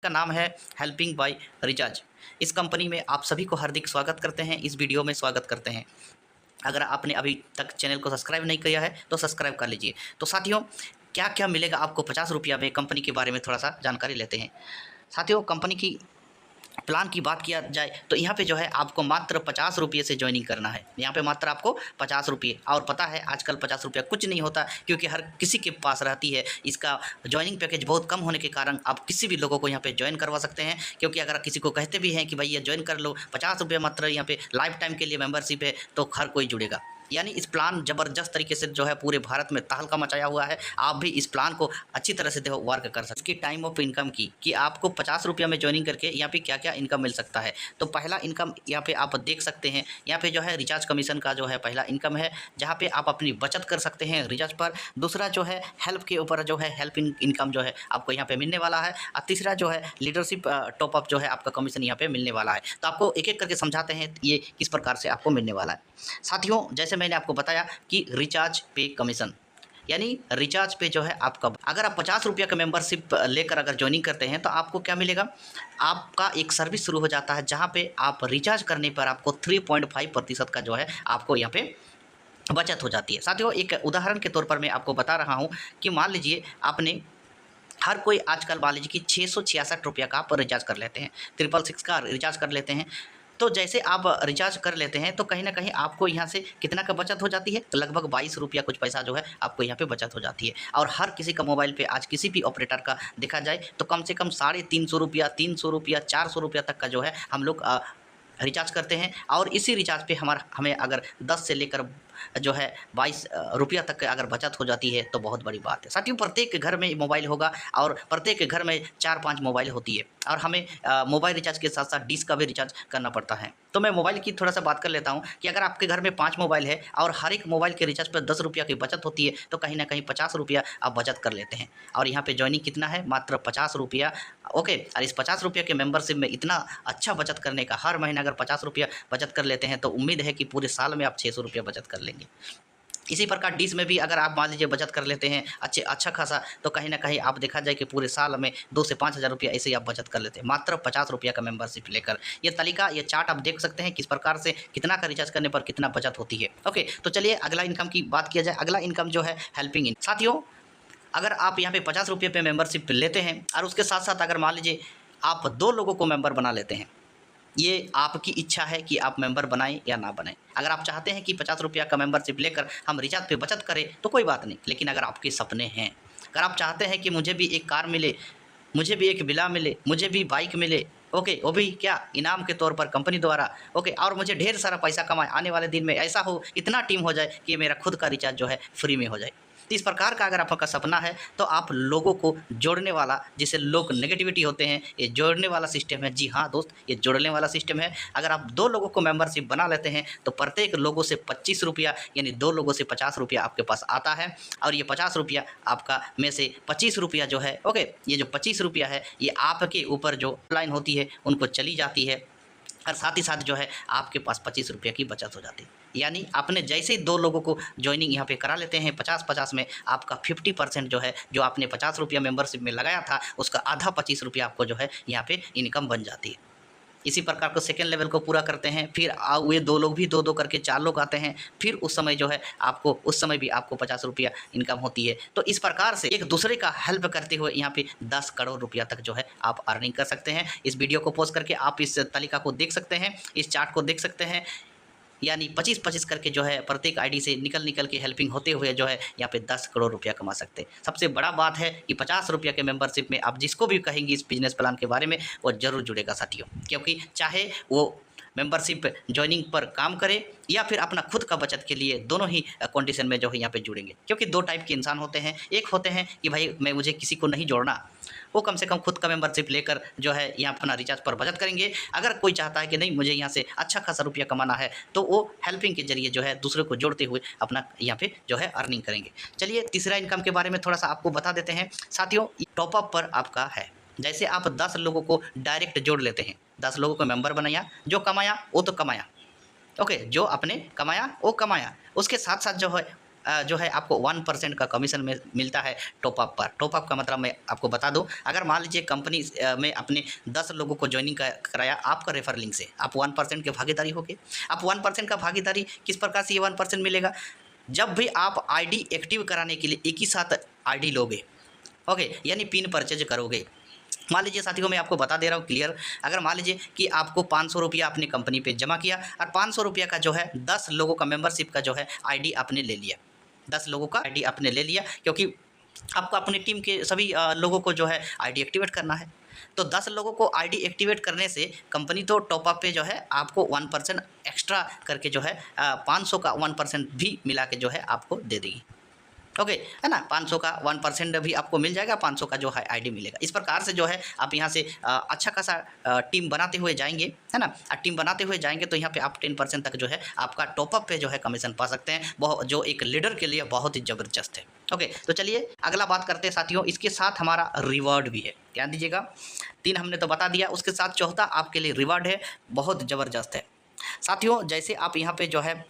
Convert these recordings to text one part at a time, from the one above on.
का नाम है हेल्पिंग बाय रिचार्ज। इस कंपनी में आप सभी को हार्दिक स्वागत करते हैं, इस वीडियो में स्वागत करते हैं। अगर आपने अभी तक चैनल को सब्सक्राइब नहीं किया है तो सब्सक्राइब कर लीजिए। तो साथियों, क्या क्या मिलेगा आपको 50 रुपया में, कंपनी के बारे में थोड़ा सा जानकारी लेते हैं। साथियों, कंपनी की प्लान की बात किया जाए तो यहाँ पे जो है आपको मात्र 50 रुपये से ज्वाइनिंग करना है। यहाँ पे मात्र आपको 50 रुपये, और पता है आजकल 50 रुपया कुछ नहीं होता, क्योंकि हर किसी के पास रहती है। इसका ज्वाइनिंग पैकेज बहुत कम होने के कारण आप किसी भी लोगों को यहाँ पे ज्वाइन करवा सकते हैं। क्योंकि अगर किसी को कहते भी हैं कि भाई ये ज्वाइन कर लो, 50 रुपये मात्र यहाँ पे लाइफ टाइम के लिए मेंबरशिप है, तो हर कोई जुड़ेगा। यानी इस प्लान ज़बरदस्त तरीके से जो है पूरे भारत में तहलका मचाया हुआ है। आप भी इस प्लान को अच्छी तरह से वर्क कर सकते हैं। इसकी टाइम ऑफ इनकम की कि आपको 50 रुपया में ज्वाइनिंग करके यहाँ पे क्या क्या इनकम मिल सकता है। तो पहला इनकम यहाँ पे आप देख सकते हैं, यहाँ पे जो है रिचार्ज कमीशन का जो है पहला इनकम है, जहाँ पे आप अपनी बचत कर सकते हैं रिचार्ज पर। दूसरा जो है हेल्प के ऊपर जो है हेल्प इनकम जो है आपको यहाँ पे मिलने वाला है। और तीसरा जो है लीडरशिप टॉपअप जो है आपका कमीशन यहाँ पे मिलने वाला है। तो आपको एक एक करके समझाते हैं ये किस प्रकार से आपको मिलने वाला है। साथियों, जैसे मैंने आपको बताया कि रिचार्ज पे कमीशन, यानी रिचार्ज पे जो है आपका, अगर आप 50 रुपये का मेंबरशिप लेकर अगर ज्वाइनिंग करते हैं तो आपको क्या मिलेगा, आपका एक सर्विस शुरू हो जाता है, जहां पे आप रिचार्ज करने पर आपको 3.5% का जो है आपको यहाँ पे बचत हो जाती है। साथियों, एक उदाहरण के तौर पर मैं आपको बता रहा हूँ कि मान लीजिए आपने, हर कोई आजकल मान लीजिए कि 666 रुपये का आप रिचार्ज कर लेते हैं, 666 का रिचार्ज कर लेते हैं। तो जैसे आप रिचार्ज कर लेते हैं तो कहीं ना कहीं आपको यहाँ से कितना का बचत हो जाती है, तो लगभग 22 रुपया कुछ पैसा जो है आपको यहाँ पे बचत हो जाती है। और हर किसी का मोबाइल पे आज किसी भी ऑपरेटर का देखा जाए तो कम से कम 350 रुपया, 300 रुपया, 400 रुपया तक का जो है हम लोग रिचार्ज करते हैं। और इसी रिचार्ज पे हमें अगर 10 से लेकर जो है 22 रुपया तक अगर बचत हो जाती है तो बहुत बड़ी बात है। साथियों, प्रत्येक घर में मोबाइल होगा और प्रत्येक घर में 4-5 मोबाइल होती है, और हमें मोबाइल रिचार्ज के साथ साथ डिश का भी रिचार्ज करना पड़ता है। तो मैं मोबाइल की थोड़ा सा बात कर लेता हूं कि अगर आपके घर में 5 मोबाइल है और हर एक मोबाइल के रिचार्ज पर 10 रुपया की बचत होती है, तो कहीं ना कहीं 50 रुपया आप बचत कर लेते हैं। और यहाँ पे ज्वाइनिंग कितना है, मात्र 50 रुपया। ओके, और इस 50 रुपया के मेंबरशिप में इतना अच्छा बचत करने का, हर महीने अगर 50 रुपया बचत कर लेते हैं तो उम्मीद है कि पूरे साल में आप 600 रुपया बचत कर लेंगे। इसी प्रकार डिश में भी अगर आप मान लीजिए बचत कर लेते हैं अच्छा खासा, तो कहीं ना कहीं आप देखा जाए कि पूरे साल में 2 से 5 हज़ार रुपया ऐसे ही आप बचत कर लेते हैं, मात्र 50 रुपया का मेंबरशिप लेकर। ये तालिका, ये चार्ट आप देख सकते हैं किस प्रकार से कितना का रिचार्ज करने पर कितना बचत होती है। ओके, तो चलिए अगला इनकम की बात किया जाए। अगला इनकम जो है हेल्पिंग इनकम। साथियों, अगर आप यहाँ पे 50 रुपये पे मेंबरशिप लेते हैं और उसके साथ साथ अगर मान लीजिए आप 2 लोगों को मेंबर बना लेते हैं, ये आपकी इच्छा है कि आप मेंबर बनाएं या ना बनाएं। अगर आप चाहते हैं कि 50 रुपया का मेंबरशिप लेकर हम रिचार्ज पे बचत करें तो कोई बात नहीं, लेकिन अगर आपके सपने हैं, अगर आप चाहते हैं कि मुझे भी एक कार मिले, मुझे भी एक विला मिले, मुझे भी बाइक मिले, ओके, वो भी क्या इनाम के तौर पर कंपनी द्वारा, ओके, और मुझे ढेर सारा पैसा कमाए, आने वाले दिन में ऐसा हो, इतना टीम हो जाए कि मेरा खुद का रिचार्ज जो है फ्री में हो जाए। तो इस प्रकार का अगर आपका सपना है तो आप लोगों को जोड़ने वाला, जिसे लोग नेगेटिविटी होते हैं, ये जोड़ने वाला सिस्टम है। जी हाँ दोस्त, ये जोड़ने वाला सिस्टम है। अगर आप 2 लोगों को मेंबरशिप बना लेते हैं तो प्रत्येक लोगों से 25 रुपया, यानी 2 लोगों से 50 रुपया आपके पास आता है। और ये 50 रुपया आपका में से 25 रुपया जो है, ओके, ये जो 25 रुपया है ये आपके ऊपर जो लाइन होती है उनको चली जाती है, और साथ ही साथ जो है आपके पास 25 रुपये की बचत हो जाती है। यानी आपने जैसे ही 2 लोगों को ज्वाइनिंग यहाँ पे करा लेते हैं 50-50 में, आपका 50% जो है, जो आपने 50 रुपया मेंबरशिप में लगाया था उसका आधा 25 रुपया आपको जो है यहाँ पे इनकम बन जाती है। इसी प्रकार को सेकेंड लेवल को पूरा करते हैं, फिर वे 2 लोग भी 2-2 करके 4 लोग आते हैं, फिर उस समय जो है आपको, उस समय भी आपको 50 रुपया इनकम होती है। तो इस प्रकार से एक दूसरे का हेल्प करते हुए यहाँ पे 10 करोड़ रुपया तक जो है आप अर्निंग कर सकते हैं। इस वीडियो को पॉज करके आप इस तालिका को देख सकते हैं, इस चार्ट को देख सकते हैं। यानी 25-25 करके जो है प्रत्येक आईडी से निकल के हेल्पिंग होते हुए जो है यहाँ पे 10 करोड़ रुपया कमा सकते हैं। सबसे बड़ा बात है कि 50 रुपया के मेंबरशिप में आप जिसको भी कहेंगे इस बिजनेस प्लान के बारे में, वो जरूर जुड़ेगा साथियों। क्योंकि चाहे वो मेंबरशिप ज्वाइनिंग पर काम करे या फिर अपना खुद का बचत के लिए, दोनों ही कंडीशन में जो है यहाँ पे जुड़ेंगे। क्योंकि 2 टाइप के इंसान होते हैं, एक होते हैं कि भाई मुझे किसी को नहीं जोड़ना, वो कम से कम खुद का मेंबरशिप लेकर जो है यहाँ अपना रिचार्ज पर बचत करेंगे। अगर कोई चाहता है कि नहीं मुझे यहाँ से अच्छा खासा रुपया कमाना है, तो वो हेल्पिंग के जरिए जो है दूसरे को जोड़ते हुए अपना यहाँ पे जो है अर्निंग करेंगे। चलिए तीसरा इनकम के बारे में थोड़ा सा आपको बता देते हैं। साथियों, टॉपअप पर आपका है, जैसे आप 10 लोगों को डायरेक्ट जोड़ लेते हैं, 10 लोगों को मेंबर बनाया, जो कमाया वो तो कमाया, ओके, जो आपने कमाया वो कमाया, उसके साथ साथ जो है जो है आपको 1% का कमीशन में मिलता है टॉपअप पर। टॉपअप का मतलब मैं आपको बता दूं, अगर मान लीजिए कंपनी में अपने 10 लोगों को ज्वाइनिंग कराया आपका रेफर लिंक से, आप 1% के भागीदारी हो गए। आप 1% का भागीदारी किस प्रकार से ये 1% मिलेगा? जब भी आप आईडी एक्टिव कराने के लिए एक ही साथ आईडी लोगे, ओके, यानी पिन परचेज करोगे। मान लीजिए साथियों, मैं आपको बता दे रहा हूँ क्लियर, अगर मान लीजिए कि आपको 500 रुपया अपनी कंपनी पे जमा किया और 500 रुपया का जो है 10 लोगों का मेंबरशिप का जो है आईडी आपने ले लिया, 10 लोगों का आईडी आपने ले लिया, क्योंकि आपको अपनी टीम के सभी लोगों को जो है आईडी एक्टिवेट करना है। तो 10 लोगों को आईडी एक्टिवेट करने से कंपनी तो टॉपअप पे जो है आपको 1% एक्स्ट्रा करके जो है 500 का 1% भी मिला के जो है आपको दे देगी, ओके, है ना। 500 का 1% भी आपको मिल जाएगा, 500 का जो है आईडी मिलेगा। इस प्रकार से जो है आप यहाँ से अच्छा खासा टीम बनाते हुए जाएंगे, है ना। टीम बनाते हुए जाएंगे तो यहाँ पे आप 10% तक जो है आपका टॉपअप पे जो है कमीशन पा सकते हैं, बहुत जो एक लीडर के लिए बहुत ही ज़बरदस्त है। ओके, तो चलिए अगला बात करते हैं साथियों। इसके साथ हमारा रिवॉर्ड भी है, ध्यान दीजिएगा। 3 हमने तो बता दिया, उसके साथ चौथा आपके लिए रिवॉर्ड है, बहुत ज़बरदस्त है साथियों। जैसे आप यहाँ पे जो है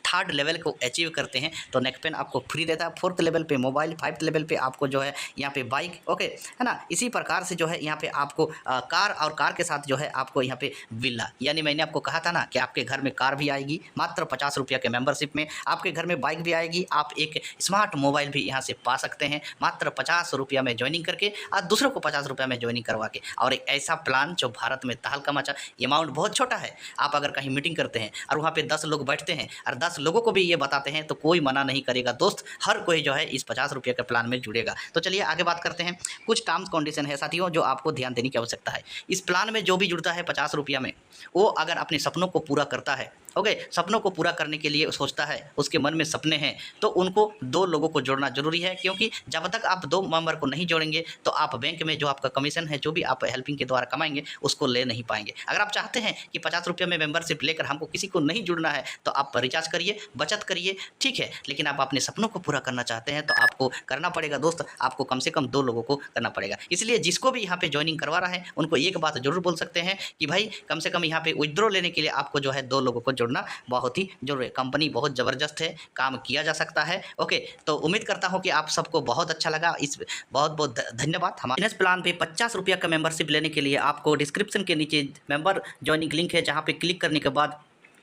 3rd लेवल को अचीव करते हैं तो नेकपेन आपको फ्री देता है, 4th लेवल पे मोबाइल, 5th लेवल पे आपको जो है यहाँ पे बाइक, ओके, है ना। इसी प्रकार से जो है यहाँ पे आपको कार, और कार के साथ जो है आपको यहाँ पे विला, यानी मैंने आपको कहा था ना कि आपके घर में कार भी आएगी मात्र 50 रुपया के मेंबरशिप में, आपके घर में बाइक भी आएगी, आप एक स्मार्ट मोबाइल भी यहाँ से पा सकते हैं मात्र 50 रुपया में ज्वाइनिंग करके, और दूसरों को 50 रुपया में ज्वाइनिंग करवा के। और एक ऐसा प्लान जो भारत में तहलका मचा, अमाउंट बहुत छोटा है। आप अगर कहीं मीटिंग करते हैं और वहाँ पे 10 लोग बैठते हैं और 10 लोगों को भी ये बताते हैं तो कोई मना नहीं करेगा दोस्त, हर कोई जो है इस 50 रुपये के प्लान में जुड़ेगा। तो चलिए आगे बात करते हैं। कुछ टर्म्स कंडीशन है साथियों जो आपको ध्यान देने की आवश्यकता है। इस प्लान में जो भी जुड़ता है 50 रुपया में, वो अगर अपने सपनों को पूरा करता है, ओके, सपनों को पूरा करने के लिए सोचता है, उसके मन में सपने हैं, तो उनको 2 लोगों को जोड़ना जरूरी है, क्योंकि जब तक आप 2 मेंबर को नहीं जोड़ेंगे तो आप बैंक में जो आपका कमीशन है, जो भी आप हेल्पिंग के द्वारा कमाएंगे, उसको ले नहीं पाएंगे। अगर आप चाहते हैं कि 50 रुपये में मेंबरशिप लेकर हमको किसी को नहीं जुड़ना है तो आप रिचार्ज करिए, बचत करिए, ठीक है, लेकिन आप अपने सपनों को पूरा करना चाहते हैं तो आपको करना पड़ेगा दोस्त, आपको कम से कम 2 लोगों को करना पड़ेगा। इसलिए जिसको भी यहाँ पे ज्वाइनिंग करवा रहा है उनको एक बात जरूर बोल सकते हैं कि भाई कम से कम यहाँ पे विथड्रॉ लेने के लिए आपको जो है 2 लोगों को जोड़ना बहुत ही जरूरी है। कंपनी बहुत ज़बरदस्त है, काम किया जा सकता है, ओके। तो उम्मीद करता हूँ कि आप सबको बहुत अच्छा लगा। इस बहुत बहुत धन्यवाद। हमारे इस प्लान पे 50 रुपया का मेंबरशिप लेने के लिए आपको डिस्क्रिप्शन के नीचे मेंबर ज्वाइनिंग लिंक है, जहाँ पे क्लिक करने के बाद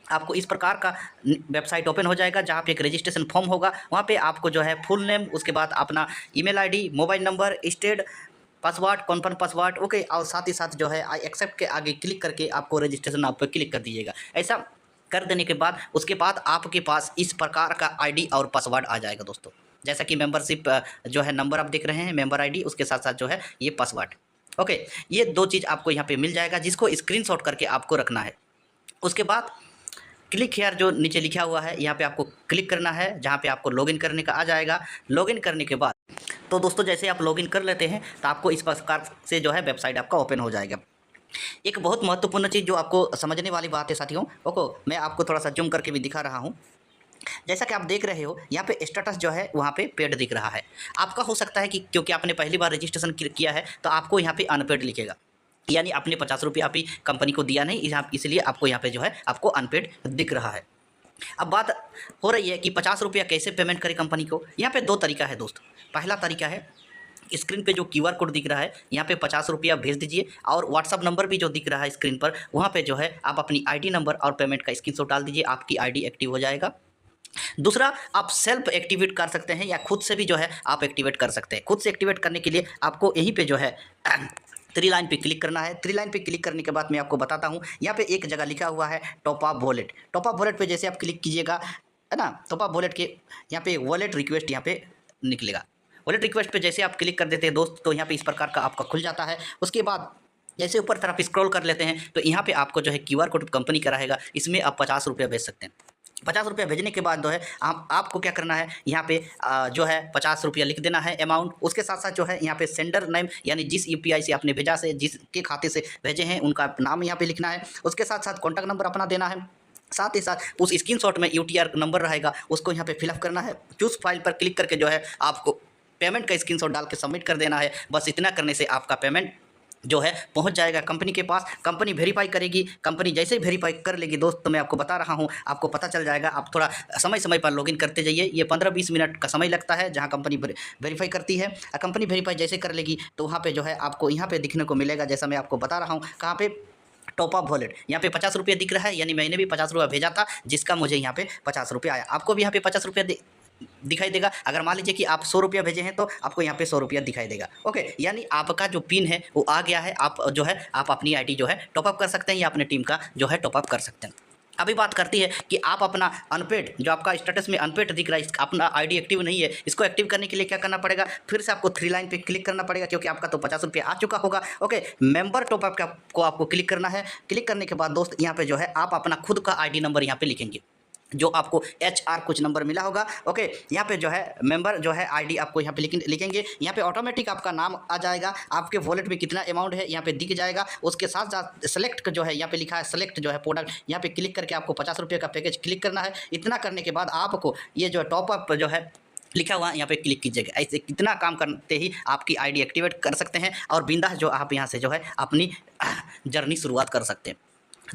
आपको इस प्रकार का वेबसाइट ओपन हो जाएगा, जहाँ पे एक रजिस्ट्रेशन फॉर्म होगा। वहाँ पे आपको जो है फुल नेम, उसके बाद अपना email ID, mobile number, state, password, confirm password, okay, और साथ ही साथ जो है आई एक्सेप्ट के आगे क्लिक करके आपको रजिस्ट्रेशन आप पर क्लिक कर दीजिएगा। ऐसा कर देने के बाद उसके बाद आपके पास इस प्रकार का आईडी और पासवर्ड आ जाएगा दोस्तों। जैसा कि मेंबरशिप जो है नंबर आप देख रहे हैं, मेंबर आईडी, उसके साथ साथ जो है ये पासवर्ड, ओके, ये 2 चीज़ आपको यहाँ पे मिल जाएगा, जिसको स्क्रीनशॉट करके आपको रखना है। उसके बाद क्लिक हेयर जो नीचे लिखा हुआ है, यहाँ पे आपको क्लिक करना है, जहाँ पे आपको लॉगिन करने का आ जाएगा। लॉगिन करने के बाद तो दोस्तों जैसे आप लॉगिन कर लेते हैं तो आपको इस प्रकार से जो है वेबसाइट आपका ओपन हो जाएगा। एक बहुत महत्वपूर्ण चीज़ जो आपको समझने वाली बात है साथियों, ओके, मैं आपको थोड़ा सा जूम करके भी दिखा रहा हूँ। जैसा कि आप देख रहे हो यहाँ पे स्टेटस जो है वहाँ पे पेड दिख रहा है। आपका हो सकता है कि क्योंकि आपने पहली बार रजिस्ट्रेशन किया है तो आपको यहाँ पे अनपेड लिखेगा, यानी आपने 50 रुपये आप ही कंपनी को दिया नहीं, इसलिए आपको यहाँ पे जो है आपको अनपेड दिख रहा है। अब बात हो रही है कि 50 रुपया कैसे पेमेंट करें कंपनी को। यहाँ पे 2 तरीका है दोस्त। पहला तरीका है, स्क्रीन पे जो QR कोड दिख रहा है यहाँ पे 50 रुपया भेज दीजिए, और व्हाट्सअप नंबर भी जो दिख रहा है स्क्रीन पर, वहाँ पे जो है आप अपनी ID नंबर और पेमेंट का स्क्रीनशॉट डाल दीजिए, आपकी ID एक्टिव हो जाएगा। दूसरा, आप सेल्फ एक्टिवेट कर सकते हैं या खुद से भी जो है आप एक्टिवेट कर सकते हैं। खुद से एक्टिवेट करने के लिए आपको यहीं पे जो है 3 लाइन पे क्लिक करना है। 3 लाइन पे क्लिक करने के बाद मैं आपको बताता हूँ, यहाँ पे एक जगह लिखा हुआ है top up wallet. Top up wallet पे जैसे आप क्लिक कीजिएगा, है ना, टॉप अप वॉलेट के यहाँ पे वॉलेट रिक्वेस्ट यहाँ पे निकलेगा। वॉलेट रिक्वेस्ट पे जैसे आप क्लिक कर देते हैं दोस्त तो यहाँ पे इस प्रकार का आपका खुल जाता है। उसके बाद जैसे ऊपर तरफ स्क्रॉल कर लेते हैं तो यहाँ पे आपको जो है QR कोड कंपनी का रहेगा, इसमें आप 50 रुपया भेज सकते हैं। 50 रुपया भेजने के बाद जो है आपको क्या करना है, यहाँ पे जो है 50 रुपया लिख देना है अमाउंट। उसके साथ साथ जो है यहाँ पे सेंडर नेम, यानी जिस UPI से आपने भेजा से, जिसके खाते से भेजे हैं उनका नाम यहाँ पे लिखना है। उसके साथ साथ कॉन्टैक्ट नंबर अपना देना है। साथ ही साथ उस स्क्रीनशॉट में UTR नंबर रहेगा, उसको यहाँ पे फिलअप करना है। चूज फाइल पर क्लिक करके जो है आपको पेमेंट का स्क्रीनशॉट डाल के सबमिट कर देना है। बस इतना करने से आपका पेमेंट जो है पहुंच जाएगा कंपनी के पास। कंपनी वेरीफाई करेगी। कंपनी जैसे ही वेरीफाई कर लेगी दोस्त, तो मैं आपको बता रहा हूं, आपको पता चल जाएगा। आप थोड़ा समय समय पर लॉगिन करते जाइए। ये 15-20 मिनट का समय लगता है जहां कंपनी वेरीफाई करती है। कंपनी वेरीफाई जैसे कर लेगी तो वहाँ पे जो है आपको यहाँ पे दिखने को मिलेगा, जैसा मैं आपको बता रहा हूँ, कहाँ पे टॉप अप वॉलेट। यहाँ पे 50 रुपये दिख रहा है, यानी मैंने भी 50 रुपये भेजा था, जिसका मुझे यहाँ पे 50 रुपये आया। आपको भी यहाँ पे 50 रुपये दिखाई देगा। अगर मान लीजिए कि आप 100 रुपया भेजे हैं तो आपको यहाँ पे 100 रुपया दिखाई देगा। ओके, यानी आपका जो पिन है वो आ गया है। आप जो है आप अपनी आईडी जो है टॉपअप कर सकते हैं या अपने टीम का जो है टॉपअप कर सकते हैं। अभी बात करती है कि आप अपना अनपेड, जो आपका स्टेटस में अनपेड दिख रहा है, अपना आईडी एक्टिव नहीं है, इसको एक्टिव करने के लिए क्या करना पड़ेगा? फिर से आपको 3 लाइन पे क्लिक करना पड़ेगा, क्योंकि आपका तो 50 रुपये आ चुका होगा। ओके, मेंबर टॉपअप को आपको क्लिक करना है। क्लिक करने के बाद दोस्त यहाँ पे जो है आप अपना खुद का आईडी नंबर यहाँ पे लिखेंगे, जो आपको HR कुछ नंबर मिला होगा। ओके, यहाँ पे जो है मेंबर जो है आईडी आपको यहाँ पे लिखेंगे। यहाँ पे ऑटोमेटिक आपका नाम आ जाएगा, आपके वॉलेट में कितना अमाउंट है यहाँ पे दिख जाएगा। उसके साथ साथ सेलेक्ट जो है यहाँ पे लिखा है, सेलेक्ट जो है प्रोडक्ट, यहाँ पे क्लिक करके आपको 50 रुपये का पैकेज क्लिक करना है। इतना करने के बाद आपको ये जो टॉपअप जो है लिखा हुआ यहाँ पे क्लिक कीजिएगा। ऐसे कितना काम करते ही आपकी आईडी एक्टिवेट कर सकते हैं और बिंदास जो आप यहाँ से जो है अपनी जर्नी शुरुआत कर सकते हैं।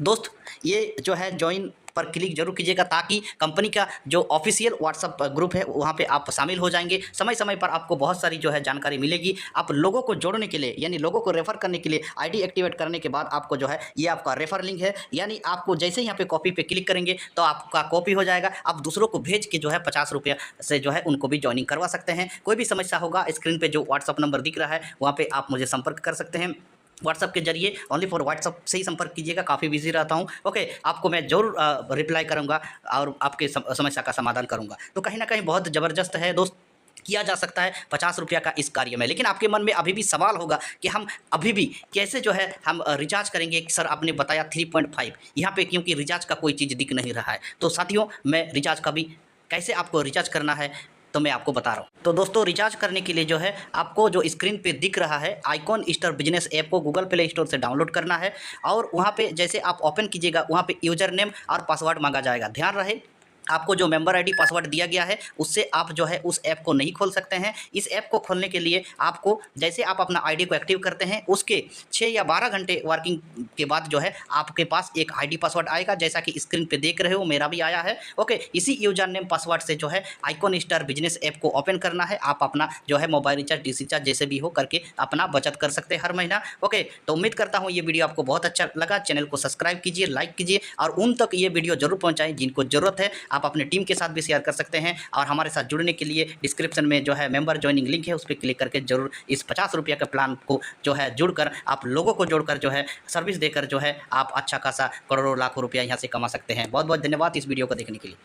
दोस्त, ये जो है ज्वाइन पर क्लिक जरूर कीजिएगा, ताकि कंपनी का जो ऑफिशियल व्हाट्सअप ग्रुप है वहाँ पे आप शामिल हो जाएंगे। समय समय पर आपको बहुत सारी जो है जानकारी मिलेगी। आप लोगों को जोड़ने के लिए, यानी लोगों को रेफर करने के लिए, आईडी एक्टिवेट करने के बाद आपको जो है ये आपका रेफर लिंक है, यानी आपको जैसे ही यहाँ पे कॉपी पे क्लिक करेंगे तो आपका कॉपी हो जाएगा। आप दूसरों को भेज के जो है 50 रुपये से जो है उनको भी ज्वाइनिंग करवा सकते हैं। कोई भी समस्या होगा, स्क्रीन पर जो व्हाट्सअप नंबर दिख रहा है वहाँ पर आप मुझे संपर्क कर सकते हैं। व्हाट्सअप के जरिए, ओनली फॉर व्हाट्सअप से ही संपर्क कीजिएगा। काफ़ी बिजी रहता हूँ। ओके, आपको मैं ज़रूर रिप्लाई करूँगा और आपके समस्या का समाधान करूँगा। तो कहीं ना कहीं बहुत ज़बरदस्त है दोस्त, किया जा सकता है 50 रुपया का इस कार्य में। लेकिन आपके मन में अभी भी सवाल होगा कि हम अभी भी कैसे जो है हम रिचार्ज करेंगे। सर आपने बताया 3.5 यहाँ पे, क्योंकि रिचार्ज का कोई चीज़ दिख नहीं रहा है। तो साथियों, मैं रिचार्ज का भी कैसे आपको रिचार्ज करना है तो मैं आपको बता रहा हूँ। तो दोस्तों, रिचार्ज करने के लिए जो है आपको जो स्क्रीन पे दिख रहा है आइकॉन स्टार बिजनेस ऐप को गूगल प्ले स्टोर से डाउनलोड करना है, और वहाँ पे जैसे आप ओपन कीजिएगा वहाँ पे यूजर नेम और पासवर्ड मांगा जाएगा। ध्यान रहे, आपको जो मेंबर आईडी पासवर्ड दिया गया है उससे आप जो है उस ऐप को नहीं खोल सकते हैं। इस ऐप को खोलने के लिए आपको, जैसे आप अपना आईडी को एक्टिव करते हैं उसके 6 या 12 घंटे वर्किंग के बाद जो है आपके पास एक आईडी पासवर्ड आएगा, जैसा कि स्क्रीन पे देख रहे हो मेरा भी आया है। ओके, इसी यूजर नेम पासवर्ड से जो है आइकॉन स्टार बिजनेस ऐप को ओपन करना है। आप अपना जो है मोबाइल रिचार्ज, डीसी रिचार्ज जैसे भी हो करके अपना बचत कर सकते हैं हर महीना। ओके, तो उम्मीद करता हूँ ये वीडियो आपको बहुत अच्छा लगा। चैनल को सब्सक्राइब कीजिए, लाइक कीजिए और उन तक ये वीडियो जरूर पहुँचाएँ जिनको ज़रूरत है। आप अपने टीम के साथ भी शेयर कर सकते हैं, और हमारे साथ जुड़ने के लिए डिस्क्रिप्शन में जो है मेंबर ज्वाइनिंग लिंक है उस पर क्लिक करके जरूर इस 50 रुपये का प्लान को जो है जुड़कर, आप लोगों को जोड़कर जो है सर्विस देकर जो है आप अच्छा खासा करोड़ों लाखों रुपया यहाँ से कमा सकते हैं। बहुत बहुत धन्यवाद इस वीडियो को देखने के लिए।